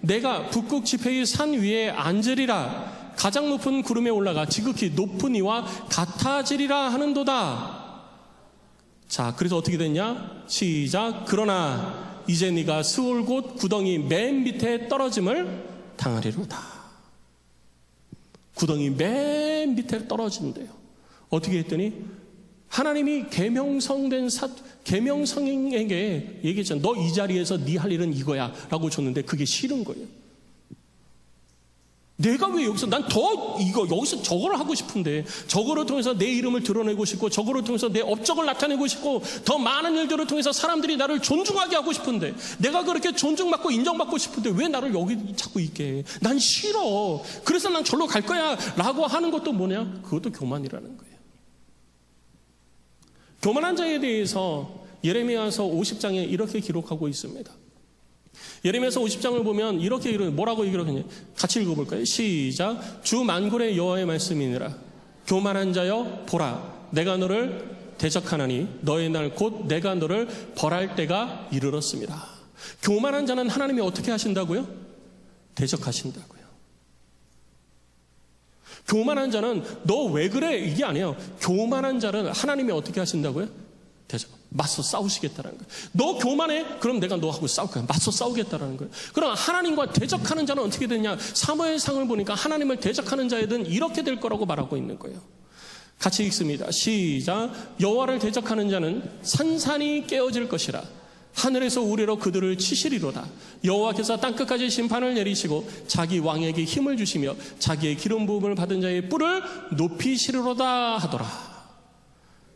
내가 북극 지폐의 산 위에 앉으리라. 가장 높은 구름에 올라가 지극히 높은 이와 같아지리라 하는도다. 자, 그래서 어떻게 됐냐? 시작. 그러나 이제 네가 스올 곧 구덩이 맨 밑에 떨어짐을 당하리로다. 구덩이 맨 밑에 떨어진대요. 어떻게 했더니 하나님이 계명성에게 얘기했잖아요. 너 이 자리에서 네 할 일은 이거야 라고 줬는데 그게 싫은 거예요. 내가 왜 여기서 난 더 여기서 저거를 하고 싶은데, 저거를 통해서 내 이름을 드러내고 싶고 저거를 통해서 내 업적을 나타내고 싶고 더 많은 일들을 통해서 사람들이 나를 존중하게 하고 싶은데, 내가 그렇게 존중받고 인정받고 싶은데 왜 나를 여기 자꾸 있게 해? 난 싫어. 그래서 난 절로 갈 거야 라고 하는 것도 뭐냐? 그것도 교만이라는 거예요. 교만한 자에 대해서 예레미야서 50장에 이렇게 기록하고 있습니다. 예레미야서 50장을 보면 이렇게 뭐라고 기록했냐? 같이 읽어볼까요? 시작. 주 만군의 여호와의 말씀이니라. 교만한 자여 보라, 내가 너를 대적하나니 너의 날 곧 내가 너를 벌할 때가 이르렀습니다. 교만한 자는 하나님이 어떻게 하신다고요? 대적하신다고요. 교만한 자는 너 왜 그래? 이게 아니에요. 교만한 자는 하나님이 어떻게 하신다고요? 대적. 맞서 싸우시겠다라는 거예요. 너 교만해? 그럼 내가 너하고 싸울 거야. 맞서 싸우겠다라는 거예요. 그럼 하나님과 대적하는 자는 어떻게 되냐? 사무엘상을 보니까 하나님을 대적하는 자에든 이렇게 될 거라고 말하고 있는 거예요. 같이 읽습니다. 시작. 여호와를 대적하는 자는 산산이 깨어질 것이라. 하늘에서 우리로 그들을 치시리로다. 여호와께서 땅끝까지 심판을 내리시고 자기 왕에게 힘을 주시며 자기의 기름 부음을 받은 자의 뿔을 높이시리로다 하더라.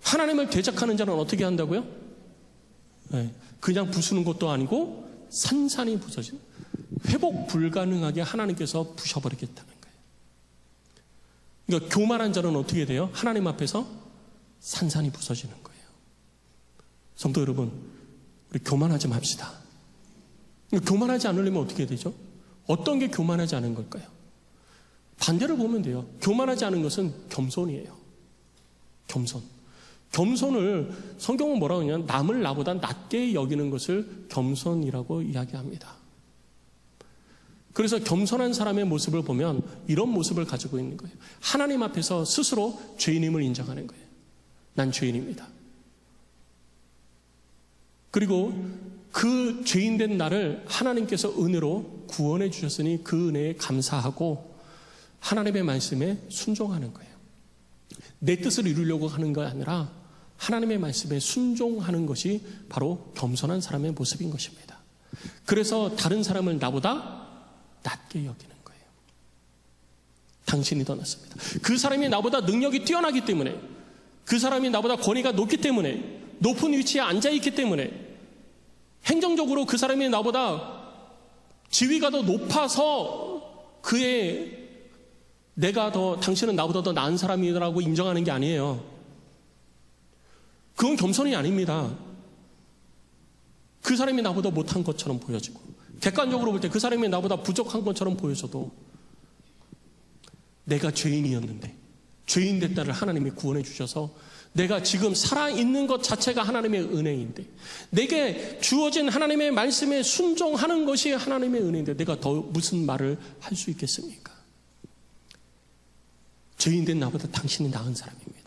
하나님을 대적하는 자는 어떻게 한다고요? 그냥 부수는 것도 아니고 산산이 부서지는, 회복 불가능하게 하나님께서 부셔버리겠다는 거예요. 그러니까 교만한 자는 어떻게 돼요? 하나님 앞에서 산산이 부서지는 거예요. 성도 여러분, 우리 교만하지 맙시다. 교만하지 않으려면 어떻게 되죠? 어떤 게 교만하지 않은 걸까요? 반대를 보면 돼요. 교만하지 않은 것은 겸손이에요. 겸손. 겸손을 성경은 뭐라고 하냐면 남을 나보다 낮게 여기는 것을 겸손이라고 이야기합니다. 그래서 겸손한 사람의 모습을 보면 이런 모습을 가지고 있는 거예요. 하나님 앞에서 스스로 죄인임을 인정하는 거예요. 난 죄인입니다. 그리고 그 죄인된 나를 하나님께서 은혜로 구원해 주셨으니 그 은혜에 감사하고 하나님의 말씀에 순종하는 거예요. 내 뜻을 이루려고 하는 게 아니라 하나님의 말씀에 순종하는 것이 바로 겸손한 사람의 모습인 것입니다. 그래서 다른 사람을 나보다 낮게 여기는 거예요. 당신이 더 낫습니다. 그 사람이 나보다 능력이 뛰어나기 때문에, 그 사람이 나보다 권위가 높기 때문에, 높은 위치에 앉아있기 때문에, 행정적으로 그 사람이 나보다 지위가 더 높아서 당신은 나보다 더 나은 사람이라고 인정하는 게 아니에요. 그건 겸손이 아닙니다. 그 사람이 나보다 못한 것처럼 보여지고, 객관적으로 볼 때 그 사람이 나보다 부족한 것처럼 보여져도 내가 죄인이었는데 죄인 됐다를 하나님이 구원해 주셔서 내가 지금 살아있는 것 자체가 하나님의 은혜인데, 내게 주어진 하나님의 말씀에 순종하는 것이 하나님의 은혜인데 내가 더 무슨 말을 할 수 있겠습니까? 죄인 된 나보다 당신이 나은 사람입니다.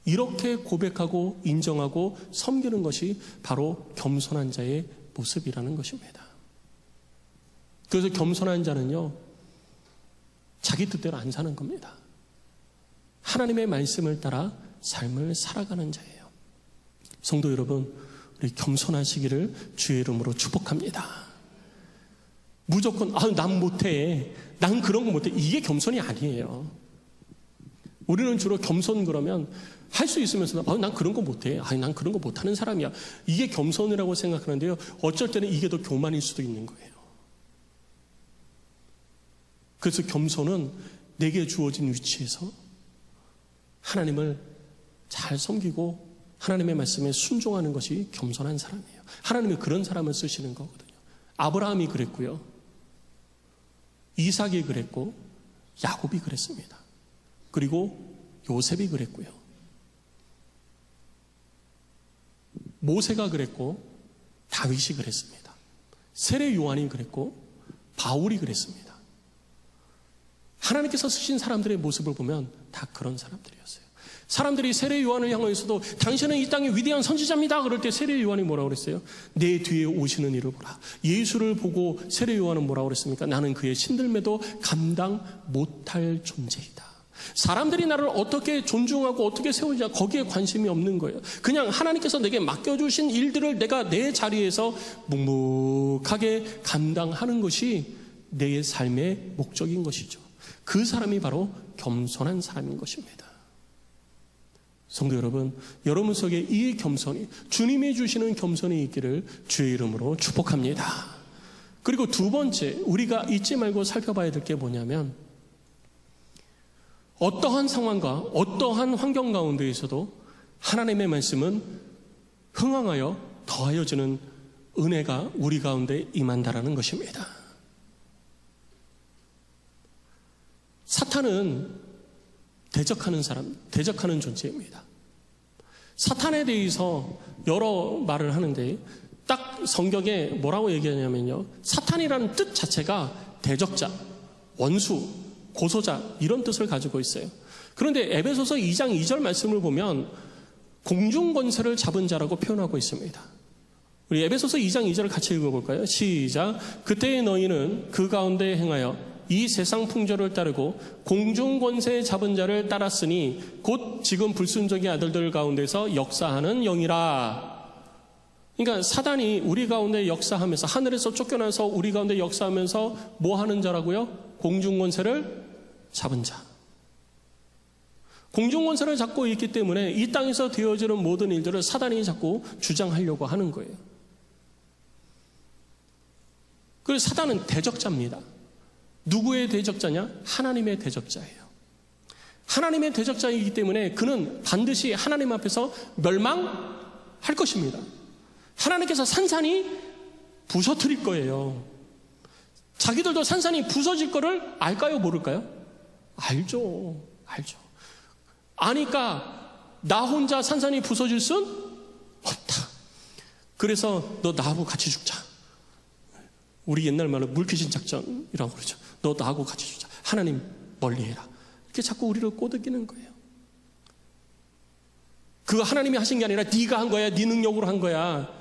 이렇게 고백하고 인정하고 섬기는 것이 바로 겸손한 자의 모습이라는 것입니다. 그래서 겸손한 자는요, 자기 뜻대로 안 사는 겁니다. 하나님의 말씀을 따라 삶을 살아가는 자예요. 성도 여러분, 우리 겸손하시기를 주의 이름으로 축복합니다. 무조건 난 못해, 난 그런 거 못해, 이게 겸손이 아니에요. 우리는 주로 겸손 그러면 할 수 있으면서도 난 그런 거 못해, 난 그런 거 못하는 사람이야, 이게 겸손이라고 생각하는데요, 어쩔 때는 이게 더 교만일 수도 있는 거예요. 그래서 겸손은 내게 주어진 위치에서 하나님을 잘 섬기고 하나님의 말씀에 순종하는 것이 겸손한 사람이에요. 하나님이 그런 사람을 쓰시는 거거든요. 아브라함이 그랬고요, 이삭이 그랬고, 야곱이 그랬습니다. 그리고 요셉이 그랬고요, 모세가 그랬고, 다윗이 그랬습니다. 세례 요한이 그랬고, 바울이 그랬습니다. 하나님께서 쓰신 사람들의 모습을 보면 다 그런 사람들이었어요. 사람들이 세례 요한을 향하여서도 당신은 이 땅의 위대한 선지자입니다. 그럴 때 세례 요한이 뭐라고 그랬어요? 내 뒤에 오시는 이를 보라. 예수를 보고 세례 요한은 뭐라고 그랬습니까? 나는 그의 신들매도 감당 못할 존재이다. 사람들이 나를 어떻게 존중하고 어떻게 세우냐, 거기에 관심이 없는 거예요. 그냥 하나님께서 내게 맡겨주신 일들을 내가 내 자리에서 묵묵하게 감당하는 것이 내 삶의 목적인 것이죠. 그 사람이 바로 겸손한 사람인 것입니다. 성도 여러분, 여러분 속에 이 겸손이, 주님이 주시는 겸손이 있기를 주의 이름으로 축복합니다. 그리고 두 번째, 우리가 잊지 말고 살펴봐야 될 게 뭐냐면, 어떠한 상황과 어떠한 환경 가운데에서도 하나님의 말씀은 흥황하여 더하여지는 은혜가 우리 가운데 임한다라는 것입니다. 사탄은 대적하는 사람, 대적하는 존재입니다. 사탄에 대해서 여러 말을 하는데, 딱 성경에 뭐라고 얘기하냐면요, 사탄이라는 뜻 자체가 대적자, 원수, 고소자, 이런 뜻을 가지고 있어요. 그런데 에베소서 2장 2절 말씀을 보면 공중권세를 잡은 자라고 표현하고 있습니다. 우리 에베소서 2장 2절을 같이 읽어볼까요? 시작. 그때의 너희는 그 가운데 행하여 이 세상 풍조를 따르고 공중권세 잡은 자를 따랐으니 곧 지금 불순종의 아들들 가운데서 역사하는 영이라. 그러니까 사단이 우리 가운데 역사하면서, 하늘에서 쫓겨나서 우리 가운데 역사하면서 뭐 하는 자라고요? 공중권세를 잡은 자. 공중권세를 잡고 있기 때문에 이 땅에서 되어지는 모든 일들을 사단이 자꾸 주장하려고 하는 거예요. 그래서 사단은 대적자입니다. 누구의 대적자냐? 하나님의 대적자예요. 하나님의 대적자이기 때문에 그는 반드시 하나님 앞에서 멸망할 것입니다. 하나님께서 산산이 부서뜨릴 거예요. 자기들도 산산이 부서질 거를 알까요? 모를까요? 알죠. 아니까 나 혼자 산산이 부서질 순 없다. 그래서 너 나하고 같이 죽자. 우리 옛날 말로 물귀신 작전이라고 그러죠. 너 나하고 같이 죽자. 하나님 멀리해라. 이렇게 자꾸 우리를 꼬드기는 거예요. 그거 하나님이 하신 게 아니라 네가 한 거야. 네 능력으로 한 거야.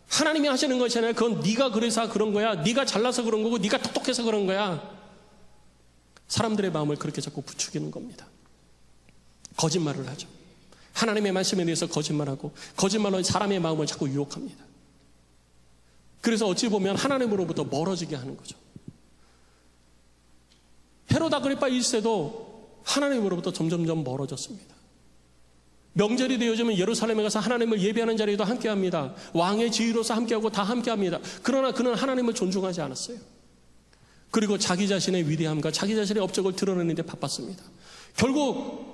하나님이 하시는 것이 아니라 그건 네가 그래서 그런 거야. 네가 잘나서 그런 거고 네가 똑똑해서 그런 거야. 사람들의 마음을 그렇게 자꾸 부추기는 겁니다. 거짓말을 하죠. 하나님의 말씀에 대해서 거짓말하고 거짓말로 사람의 마음을 자꾸 유혹합니다. 그래서 어찌 보면 하나님으로부터 멀어지게 하는 거죠. 헤롯 아그리파 1세도 하나님으로부터 점점점 멀어졌습니다. 명절이 되어지면 예루살렘에 가서 하나님을 예배하는 자리에도 함께합니다. 왕의 지위로서 함께하고 다 함께합니다. 그러나 그는 하나님을 존중하지 않았어요. 그리고 자기 자신의 위대함과 자기 자신의 업적을 드러내는 데 바빴습니다. 결국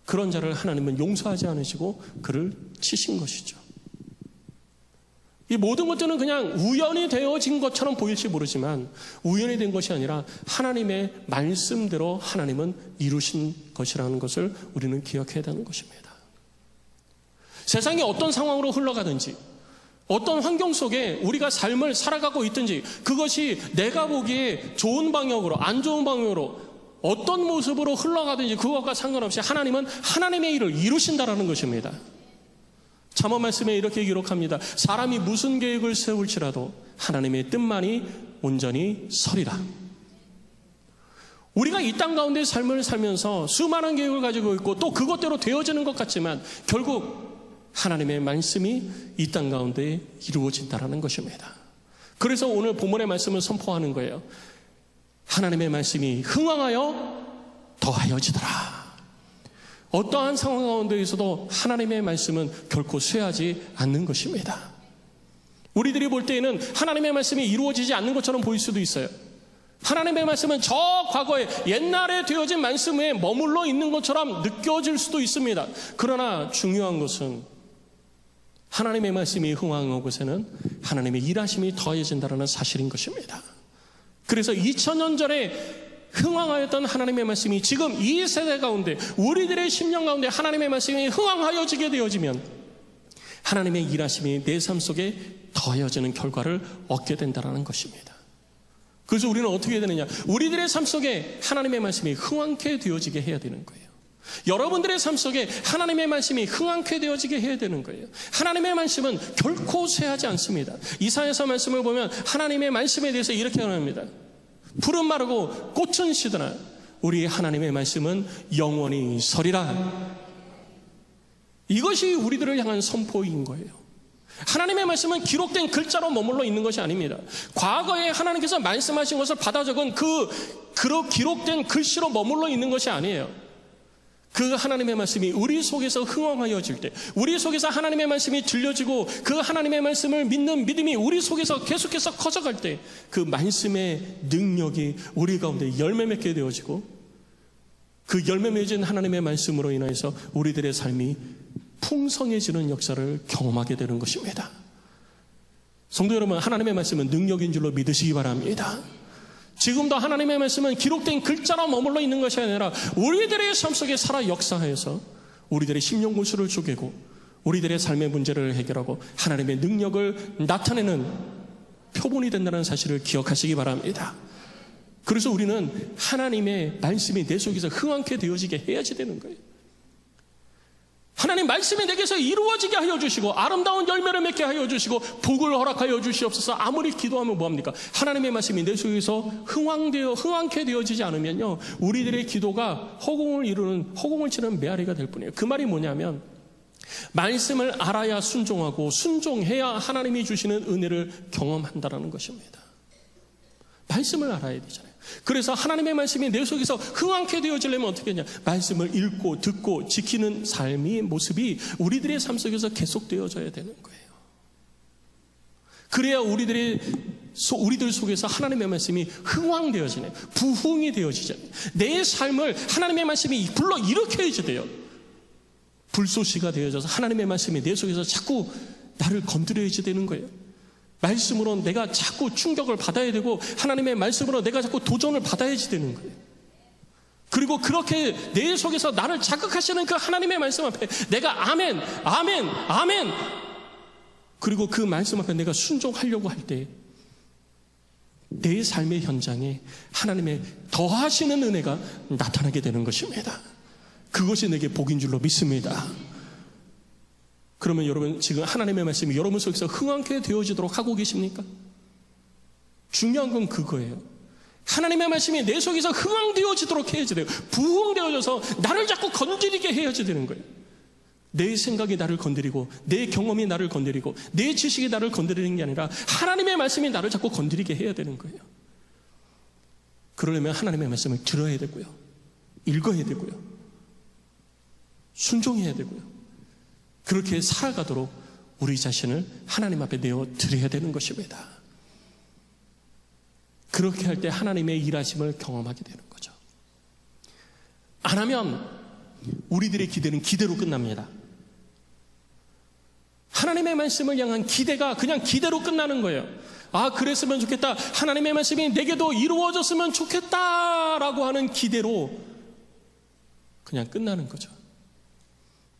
그런 자를 하나님은 용서하지 않으시고 그를 치신 것이죠. 이 모든 것들은 그냥 우연히 되어진 것처럼 보일지 모르지만 우연히 된 것이 아니라 하나님의 말씀대로 하나님은 이루신 것이라는 것을 우리는 기억해야 되는 것입니다. 세상이 어떤 상황으로 흘러가든지 어떤 환경 속에 우리가 삶을 살아가고 있든지 그것이 내가 보기에 좋은 방향으로 안 좋은 방향으로 어떤 모습으로 흘러가든지 그것과 상관없이 하나님은 하나님의 일을 이루신다라는 것입니다. 잠언 말씀에 이렇게 기록합니다. 사람이 무슨 계획을 세울지라도 하나님의 뜻만이 온전히 서리라. 우리가 이 땅 가운데 삶을 살면서 수많은 계획을 가지고 있고 또 그것대로 되어지는 것 같지만 결국 하나님의 말씀이 이 땅 가운데 이루어진다는 것입니다. 그래서 오늘 본문의 말씀을 선포하는 거예요. 하나님의 말씀이 흥왕하여 더하여지더라. 어떠한 상황 가운데에서도 하나님의 말씀은 결코 쇠하지 않는 것입니다. 우리들이 볼 때에는 하나님의 말씀이 이루어지지 않는 것처럼 보일 수도 있어요. 하나님의 말씀은 저 과거에 옛날에 되어진 말씀에 머물러 있는 것처럼 느껴질 수도 있습니다. 그러나 중요한 것은 하나님의 말씀이 흥왕한 곳에는 하나님의 일하심이 더해진다는 사실인 것입니다. 그래서 2000년 전에 흥왕하였던 하나님의 말씀이 지금 이 세대 가운데 우리들의 심령 가운데 하나님의 말씀이 흥왕하여지게 되어지면 하나님의 일하심이 내 삶 속에 더해지는 결과를 얻게 된다는 것입니다. 그래서 우리는 어떻게 해야 되느냐? 우리들의 삶 속에 하나님의 말씀이 흥왕케 되어지게 해야 되는 거예요. 여러분들의 삶 속에 하나님의 말씀이 흥왕케 되어지게 해야 되는 거예요. 하나님의 말씀은 결코 쇠하지 않습니다. 이사야서 말씀을 보면 하나님의 말씀에 대해서 이렇게 말합니다. 풀은 마르고 꽃은 시드나 우리 하나님의 말씀은 영원히 서리라. 이것이 우리들을 향한 선포인 거예요. 하나님의 말씀은 기록된 글자로 머물러 있는 것이 아닙니다. 과거에 하나님께서 말씀하신 것을 받아 적은 그 기록된 글씨로 머물러 있는 것이 아니에요. 그 하나님의 말씀이 우리 속에서 흥왕하여질 때, 우리 속에서 하나님의 말씀이 들려지고 그 하나님의 말씀을 믿는 믿음이 우리 속에서 계속해서 커져갈 때 그 말씀의 능력이 우리 가운데 열매 맺게 되어지고 그 열매 맺은 하나님의 말씀으로 인해서 우리들의 삶이 풍성해지는 역사를 경험하게 되는 것입니다. 성도 여러분, 하나님의 말씀은 능력인 줄로 믿으시기 바랍니다. 지금도 하나님의 말씀은 기록된 글자로 머물러 있는 것이 아니라 우리들의 삶 속에 살아 역사하여서 우리들의 심령 골수를 쪼개고 우리들의 삶의 문제를 해결하고 하나님의 능력을 나타내는 표본이 된다는 사실을 기억하시기 바랍니다. 그래서 우리는 하나님의 말씀이 내 속에서 흥왕케 되어지게 해야지 되는 거예요. 하나님 말씀이 내게서 이루어지게 하여 주시고 아름다운 열매를 맺게 하여 주시고 복을 허락하여 주시옵소서. 아무리 기도하면 뭐합니까? 하나님의 말씀이 내 속에서 흥왕케 되어지지 않으면요, 우리들의 기도가 허공을 치는 메아리가 될 뿐이에요. 그 말이 뭐냐면 말씀을 알아야 순종하고 순종해야 하나님이 주시는 은혜를 경험한다는 것입니다. 말씀을 알아야 되잖아요. 그래서 하나님의 말씀이 내 속에서 흥왕케 되어지려면 어떻게 하냐? 말씀을 읽고 듣고 지키는 삶의 모습이 우리들의 삶 속에서 계속되어져야 되는 거예요. 그래야 우리들 속에서 하나님의 말씀이 흥왕되어지네, 부흥이 되어지잖아요. 내 삶을 하나님의 말씀이 불러 일으켜야지 돼요. 불쏘시가 되어져서 하나님의 말씀이 내 속에서 자꾸 나를 건드려야지 되는 거예요. 말씀으로 내가 자꾸 충격을 받아야 되고 하나님의 말씀으로 내가 자꾸 도전을 받아야지 되는 거예요. 그리고 그렇게 내 속에서 나를 자극하시는 그 하나님의 말씀 앞에 내가 아멘, 아멘, 아멘, 그리고 그 말씀 앞에 내가 순종하려고 할 때 내 삶의 현장에 하나님의 더하시는 은혜가 나타나게 되는 것입니다. 그것이 내게 복인 줄로 믿습니다. 그러면 여러분 지금 하나님의 말씀이 여러분 속에서 흥황케 되어지도록 하고 계십니까? 중요한 건 그거예요. 하나님의 말씀이 내 속에서 흥황되어지도록 해야지 돼요. 부흥되어져서 나를 자꾸 건드리게 해야지 되는 거예요. 내 생각이 나를 건드리고 내 경험이 나를 건드리고 내 지식이 나를 건드리는 게 아니라 하나님의 말씀이 나를 자꾸 건드리게 해야 되는 거예요. 그러려면 하나님의 말씀을 들어야 되고요, 읽어야 되고요, 순종해야 되고요, 그렇게 살아가도록 우리 자신을 하나님 앞에 내어 드려야 되는 것입니다. 그렇게 할 때 하나님의 일하심을 경험하게 되는 거죠. 안 하면 우리들의 기대는 기대로 끝납니다. 하나님의 말씀을 향한 기대가 그냥 기대로 끝나는 거예요. 아, 그랬으면 좋겠다, 하나님의 말씀이 내게도 이루어졌으면 좋겠다라고 하는 기대로 그냥 끝나는 거죠.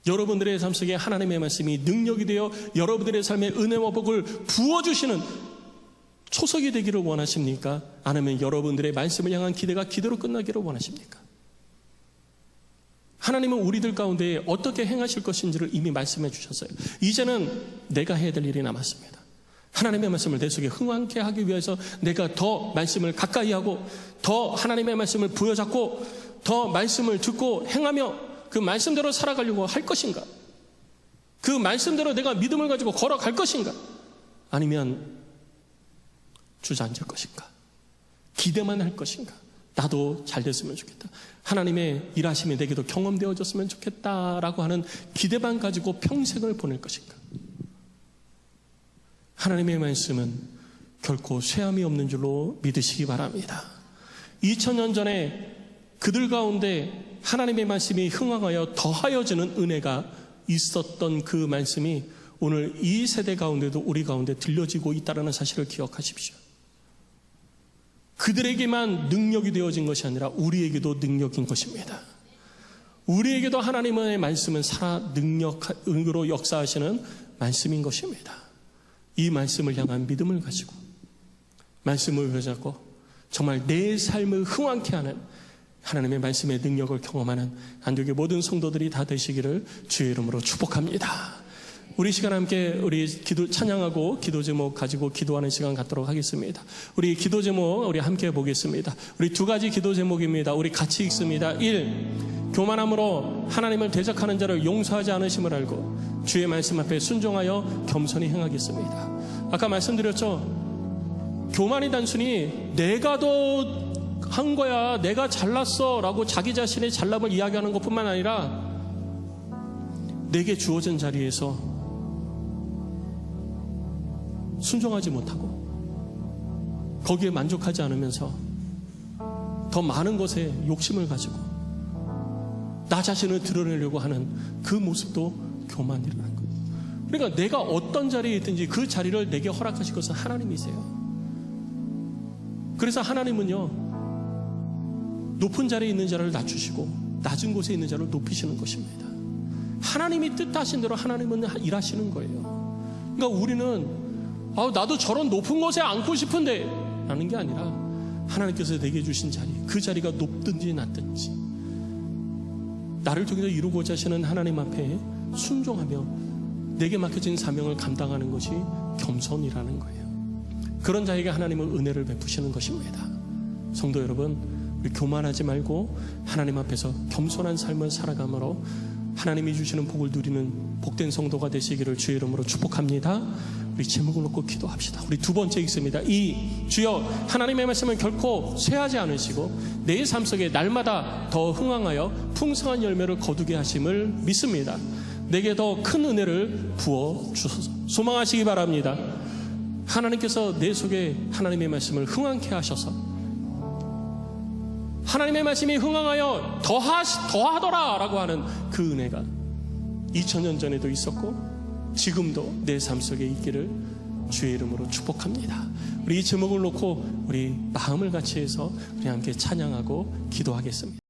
여러분들의 삶 속에 하나님의 말씀이 능력이 되어 여러분들의 삶에 은혜와 복을 부어주시는 초석이 되기를 원하십니까? 아니면 여러분들의 말씀을 향한 기대가 기대로 끝나기를 원하십니까? 하나님은 우리들 가운데 어떻게 행하실 것인지를 이미 말씀해 주셨어요. 이제는 내가 해야 될 일이 남았습니다. 하나님의 말씀을 내 속에 흥황케 하기 위해서 내가 더 말씀을 가까이 하고 더 하나님의 말씀을 부여잡고 더 말씀을 듣고 행하며 그 말씀대로 살아가려고 할 것인가? 그 말씀대로 내가 믿음을 가지고 걸어갈 것인가? 아니면 주저앉을 것인가? 기대만 할 것인가? 나도 잘 됐으면 좋겠다, 하나님의 일하심이 내게도 경험되어졌으면 좋겠다라고 하는 기대만 가지고 평생을 보낼 것인가? 하나님의 말씀은 결코 쇠함이 없는 줄로 믿으시기 바랍니다. 2000년 전에 그들 가운데 하나님의 말씀이 흥황하여 더하여지는 은혜가 있었던 그 말씀이 오늘 이 세대 가운데도 우리 가운데 들려지고 있다는 사실을 기억하십시오. 그들에게만 능력이 되어진 것이 아니라 우리에게도 능력인 것입니다. 우리에게도 하나님의 말씀은 살아 능력으로 역사하시는 말씀인 것입니다. 이 말씀을 향한 믿음을 가지고 말씀을 붙잡고 정말 내 삶을 흥황케 하는 하나님의 말씀의 능력을 경험하는 안디옥의 모든 성도들이 다 되시기를 주의 이름으로 축복합니다. 우리 시간 함께 우리 찬양하고 기도 제목 가지고 기도하는 시간 갖도록 하겠습니다. 우리 기도 제목 우리 함께 보겠습니다. 우리 두 가지 기도 제목입니다. 우리 같이 읽습니다. 1. 교만함으로 하나님을 대적하는 자를 용서하지 않으심을 알고 주의 말씀 앞에 순종하여 겸손히 행하겠습니다. 아까 말씀드렸죠. 교만이 단순히 내가 더 한 거야, 내가 잘났어 라고 자기 자신의 잘남을 이야기하는 것뿐만 아니라 내게 주어진 자리에서 순종하지 못하고 거기에 만족하지 않으면서 더 많은 것에 욕심을 가지고 나 자신을 드러내려고 하는 그 모습도 교만이라는 거예요. 그러니까 내가 어떤 자리에 있든지 그 자리를 내게 허락하실 것은 하나님이세요. 그래서 하나님은요, 높은 자리에 있는 자를 낮추시고 낮은 곳에 있는 자를 높이시는 것입니다. 하나님이 뜻하신 대로 하나님은 일하시는 거예요. 그러니까 우리는 나도 저런 높은 곳에 앉고 싶은데 라는 게 아니라 하나님께서 내게 주신 자리, 그 자리가 높든지 낮든지 나를 통해서 이루고자 하시는 하나님 앞에 순종하며 내게 맡겨진 사명을 감당하는 것이 겸손이라는 거예요. 그런 자에게 하나님은 은혜를 베푸시는 것입니다. 성도 여러분, 우리 교만하지 말고 하나님 앞에서 겸손한 삶을 살아감으로 하나님이 주시는 복을 누리는 복된 성도가 되시기를 주의 이름으로 축복합니다. 우리 제목을 놓고 기도합시다. 우리 두 번째 읽습니다. 2. 주여, 하나님의 말씀을 결코 쇠하지 않으시고 내 삶 속에 날마다 더 흥황하여 풍성한 열매를 거두게 하심을 믿습니다. 내게 더 큰 은혜를 부어 주소서. 소망하시기 바랍니다. 하나님께서 내 속에 하나님의 말씀을 흥황케 하셔서 하나님의 말씀이 흥황하여 더하더라 라고 하는 그 은혜가 2000년 전에도 있었고 지금도 내 삶 속에 있기를 주의 이름으로 축복합니다. 우리 이 제목을 놓고 우리 마음을 같이 해서 우리 함께 찬양하고 기도하겠습니다.